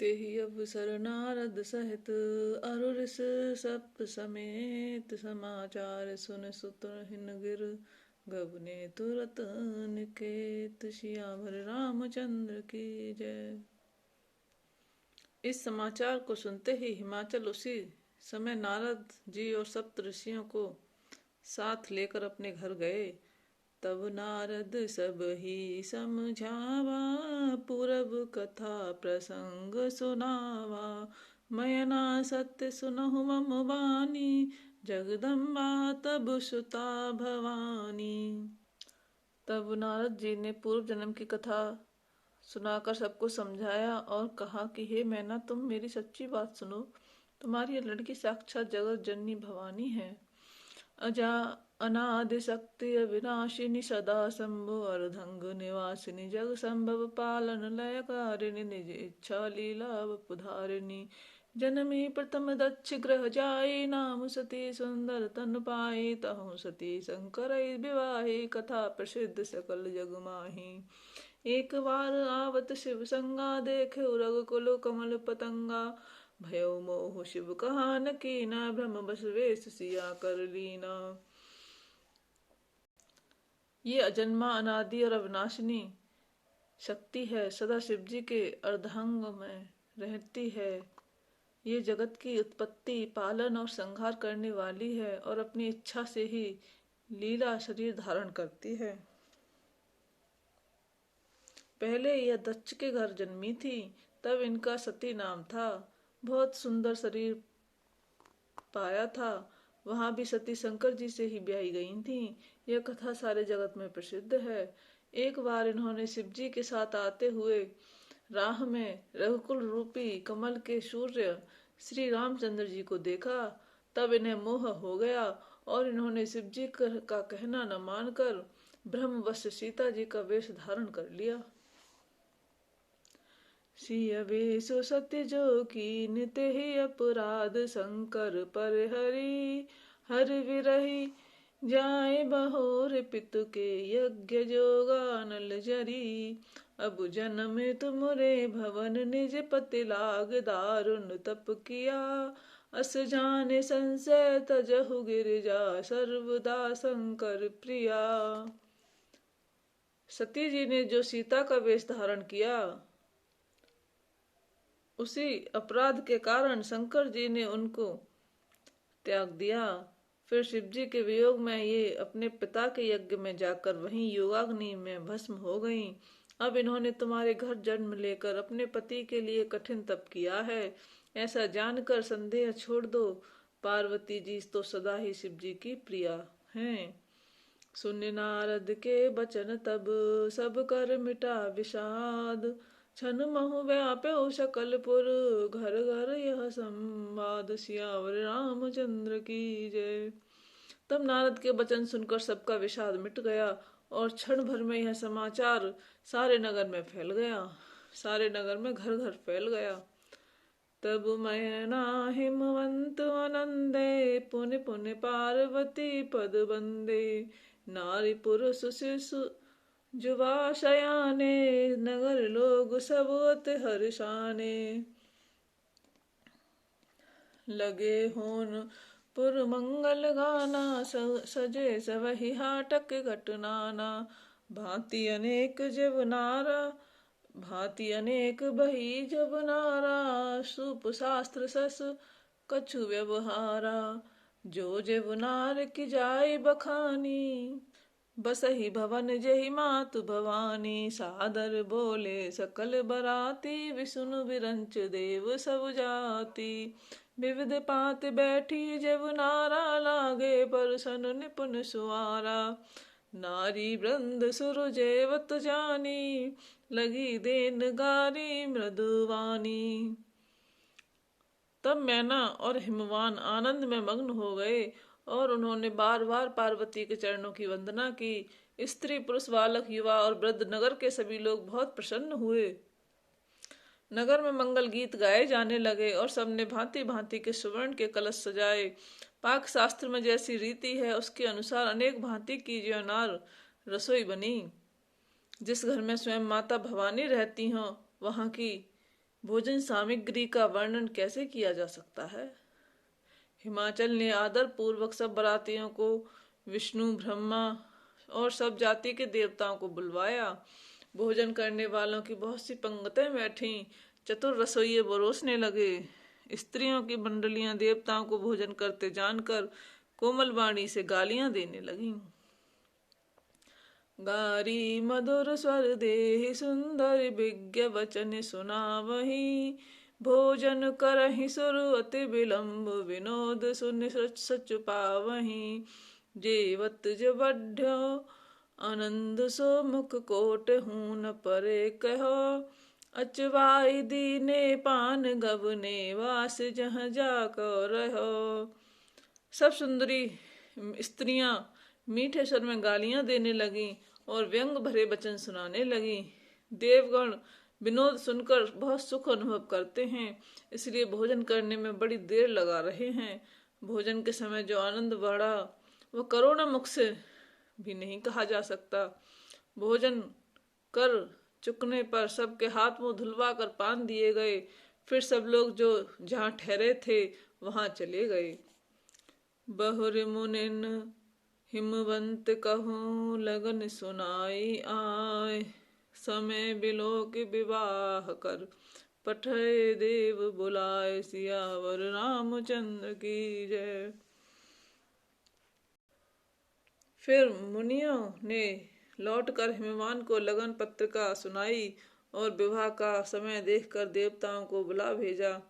तेहि अवसर नारद सहित अरुरिस सप्त समेत समाचार सुन सुत हिन गिर गबने तुरत निकेत। सियावर रामचंद्र की जय। इस समाचार को सुनते ही हिमाचल उसी समय नारद जी और सप्त ऋषियों को साथ लेकर अपने घर गए। तब नारद सब ही समझावा, पूरब कथा प्रसंग सुनावा। मयना सत्य सुनहु मम बानी, जगदम्बा तब सुता भवानी। तब नारद जी ने पूर्व जन्म की कथा सुनाकर सबको समझाया और कहा कि हे मैना, तुम मेरी सच्ची बात सुनो। तुम्हारी यह लड़की साक्षात जगत जननी भवानी है। अजा अनादि शक्ति अविनाशिनी, सदा शंभु अर्धंग निवासिनी। जग संभव पालन लयकारिणी, निज इच्छा लीला वपुधारिणी। जनमी प्रथम दक्ष ग्रह जाई, नाम सती सुंदर तन पाई। तहु सती शंकर विवाही, कथा प्रसिद्ध सकल जग माही। एक बार आवत शिव संगा, देखे रघुकुल कमल पतंगा। भयो मोह शिव कहा न कीना, भ्रम बस वेश सिया कर लीना। ये अजन्मा अनादि और अविनाशिनी शक्ति है, सदा शिव जी के अर्धांग में रहती है। ये जगत की उत्पत्ति, पालन और संहार करने वाली है और अपनी इच्छा से ही लीला शरीर धारण करती है। पहले यह दक्ष के घर जन्मी थी, तब इनका सती नाम था। बहुत सुंदर शरीर पाया था। वहां भी सती शंकर जी से ही ब्याही गई थी। यह कथा सारे जगत में प्रसिद्ध है। एक बार इन्होंने शिव जी के साथ आते हुए राह में रघुकुल रूपी कमल के सूर्य श्री रामचंद्र जी को देखा। तब इन्हें मोह हो गया और इन्होंने शिव जी का कहना न मानकर ब्रह्मवश सीता जी का वेश धारण कर लिया। सिय वेशु सत्य जो कीन, तेहि अपराध शंकर पर हरि। हर विरही जाए बहोर, पितु के यज्ञ जोगा नल जरी। अब जन्म तुमरे भवन, निज पति लाग दारुण तप किया। अस जाने संशय तजहु गिरिजा, सर्वदा शंकर प्रिया। सती जी ने जो सीता का वेश धारण किया, उसी अपराध के कारण शंकर जी ने उनको त्याग दिया। फिर शिव जी के वियोग में ये अपने पिता के यज्ञ में जाकर वहीं योगाग्नि में भस्म हो गईं। अब इन्होंने तुम्हारे घर जन्म लेकर अपने पति के लिए कठिन तप किया है, ऐसा जानकर संदेह छोड़ दो। पार्वती जी तो सदा ही शिव जी की प्रिया हैं। सुन नारद के बचन तब, सब कर मिटा विषाद। छन महु व्याप्यो सकलपुर, घर घर यह संवाद। सियावर रामचंद्र की जय। तब नारद के वचन सुनकर सबका विषाद मिट गया और क्षण भर में यह समाचार सारे नगर में फैल गया। सारे नगर में घर घर फैल गया। तब मैना हिमवंत आनंदे, पुन पुन पार्वती पद बंदे। नारी पुरुष शिशु जुवा शयाने, नगर लोग सब अति हर्षाने। लगे होन पुर मंगल गाना, सजे सवहि हाटक घटनाना। भांति अनेक जब नारा, भांति अनेक बही जब नारा। सूप शास्त्र सस कछु व्यवहारा, जो जब नार की जाय बखानी। बसहि भवन जहि मातु भवानी, सादर बोले सकल बराती। विष्णु विरंच देव सब जाति, विविध पात बैठी जब नारा। लागे परसन निपुण सुवारा, नारी वृंद सुर जेवत जानी। लगी देन गारी मृदुवानी। तब मैना और हिमवान आनंद में मग्न हो गए और उन्होंने बार बार पार्वती के चरणों की वंदना की। स्त्री पुरुष बालक युवा और वृद्ध नगर के सभी लोग बहुत प्रसन्न हुए। नगर में मंगल गीत गाए जाने लगे और सबने भांति भांति के सुवर्ण के कलश सजाए। पाक शास्त्र में जैसी रीति है उसके अनुसार अनेक भांति की ज्योनार रसोई बनी। जिस घर में स्वयं माता भवानी रहती हों, वहां की भोजन सामग्री का वर्णन कैसे किया जा सकता है? हिमाचल ने आदर पूर्वक सब बारातियों को, विष्णु, ब्रह्मा और सब जाति के देवताओं को बुलवाया। भोजन करने वालों की बहुत सी पंक्तियां बैठी। चतुर रसोइये परोसने लगे। स्त्रियों की मंडलियां देवताओं को भोजन करते जानकर कोमल वाणी से गालियां देने लगीं। गारी मधुर स्वर देहि सुंदर विज्ञ वचन सुनावही। भोजन करहि सुर अति विलंब विनोद सुन सच पावही। जेवत जबढ़ो आनंद सो मुख कोट हूँ न परे कहो। अचवाई दीने पान गवने वास जहाँ जाको रहो। सब सुंदरी स्त्रियां मीठे स्वर में गालियां देने लगी और व्यंग भरे वचन सुनाने लगी। देवगण विनोद सुनकर बहुत सुख अनुभव करते हैं, इसलिए भोजन करने में बड़ी देर लगा रहे हैं। भोजन के समय जो आनंद बढ़ा वह करोड़ों मुख से भी नहीं कहा जा सकता। भोजन कर चुकने पर सबके हाथ मुंह धुलवा कर पान दिए गए। फिर सब लोग जो जहाँ ठहरे थे वहां चले गए। बहुर मुनिन हिमवंत कहूँ लगन सुनाई आय। समय बिलोक विवाह कर पठय देव बुलाए। सियावर रामचंद्र की जय। फिर मुनियों ने लौटकर हिमवान को लगन पत्रिका सुनाई और विवाह का समय देखकर देवताओं को बुला भेजा।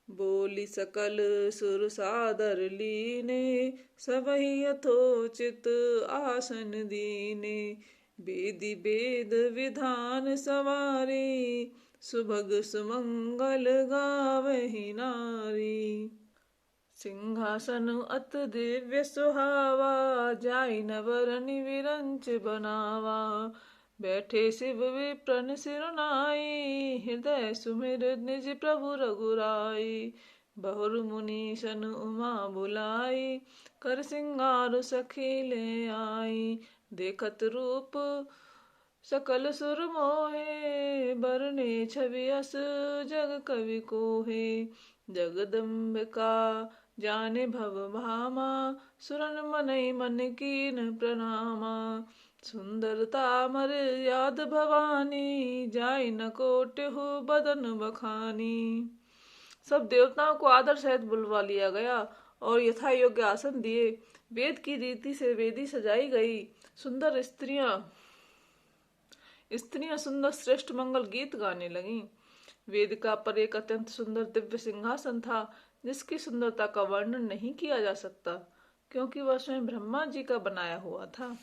बोली सकल सुर सादर लीने सबहि यथोचित आसन दीने। वेदी वेद विधान सवारी सुभग सुमंगल गावहि नारी। सिंहासन अत दिव्य सुहावा जाई नवरनि विरंच बनावा। बैठे शिव विप्रन सिरुनाई हृदय सुमिर निज प्रभु रघुराई। बहुर मुनीशन उमा बुलाई कर सिंगार सखी ले आई। देखत रूप सकल सुर मोहे बरने छवि अस जग कवि कोहे। जगदम्बिका जाने भव भामा सुरन मनई मन कीन प्रणामा। सुंदरता मर याद भवानी जाय न कोटहु बदन बखानी। सब देवताओं को आदर सहित बुलवा लिया गया और यथा योग्य आसन दिए। वेद की रीति से वेदी सजाई गई। सुंदर स्त्रियां सुंदर श्रेष्ठ मंगल गीत गाने लगीं। वेदिका पर एक अत्यंत सुंदर दिव्य सिंहासन था जिसकी सुंदरता का वर्णन नहीं किया जा सकता, क्योंकि वह स्वयं ब्रह्मा जी का बनाया हुआ था।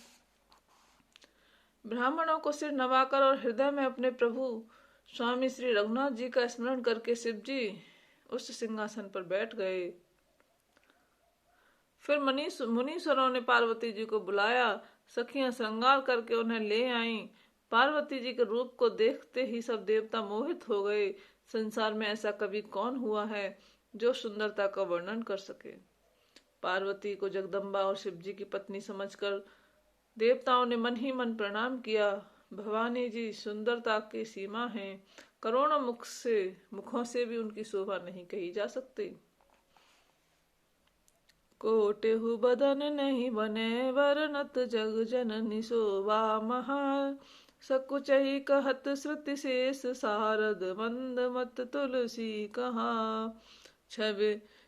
ब्राह्मणों को सिर नवाकर और हृदय में अपने प्रभु स्वामी श्री रघुनाथ जी का स्मरण करके शिव जी उस सिंहासन पर बैठ गए। फिर मुनीश्वरों ने पार्वती जी को बुलाया। सखियां श्रृंगार करके उन्हें ले आईं। पार्वती जी के रूप को देखते ही सब देवता मोहित हो गए। संसार में ऐसा कभी कौन हुआ है जो सुंदरता का वर्णन कर सके। पार्वती को जगदम्बा और शिव जी की पत्नी समझकर देवताओं ने मन ही मन प्रणाम किया। भवानी जी सुंदरता की सीमा है, करोड़ों मुखों से भी उनकी शोभा नहीं कही जा सकती। कोटेहु बदन नहीं बने वरनत जग जननी शोभा महा। सकुचहि कहत श्रुति शेष सारद मंद मत तुलसी कहा।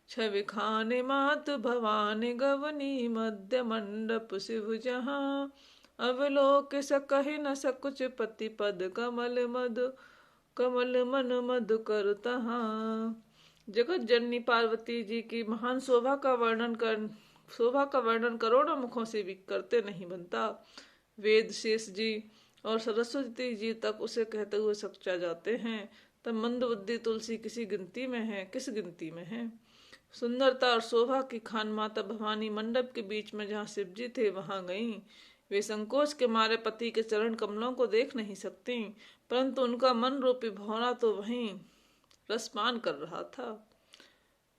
छवि खाने मात भवानी गवनी मध्य मंडप शिव जहाँ। अवलोक सकहि न सकुच पति पद कमल मन मधु कर तहाँ। जगत जननी पार्वती जी की महान शोभा का वर्णन करोड़ों मुखों से भी करते नहीं बनता। वेद शेष जी और सरस्वती जी तक उसे कहते हुए सचा जाते हैं, तब मंदबुद्धि तुलसी किस गिनती में है। सुंदरता और शोभा की खान माता भवानी मंडप के बीच में जहाँ शिव जी थे वहां गईं। वे संकोच के मारे पति के चरण कमलों को देख नहीं सकती, परंतु उनका मन रूपी भौरा तो वहीं रसपान कर रहा था।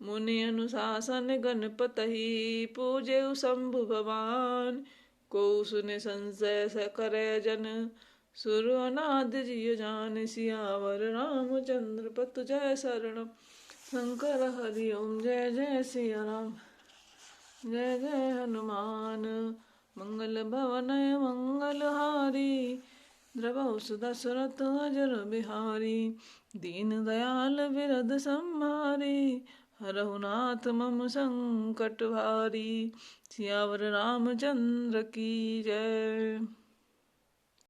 मुनि अनुशासन गणपतहि पूजे शंभु भगवान। को सुने संशय करे जन सुर अनादि जिय जान सियावर रामचंद्र पत जय शरणम। शंकर हरि ओम जय जय सिया राम, जय जय हनुमान। मंगल भवनय मंगलहारी, द्रवहु सुदशरथ अजर बिहारी। दीन दयाल बिरद संहारी, हरहु नाथ मम संकट भारी। सियावर रामचंद्र की जय।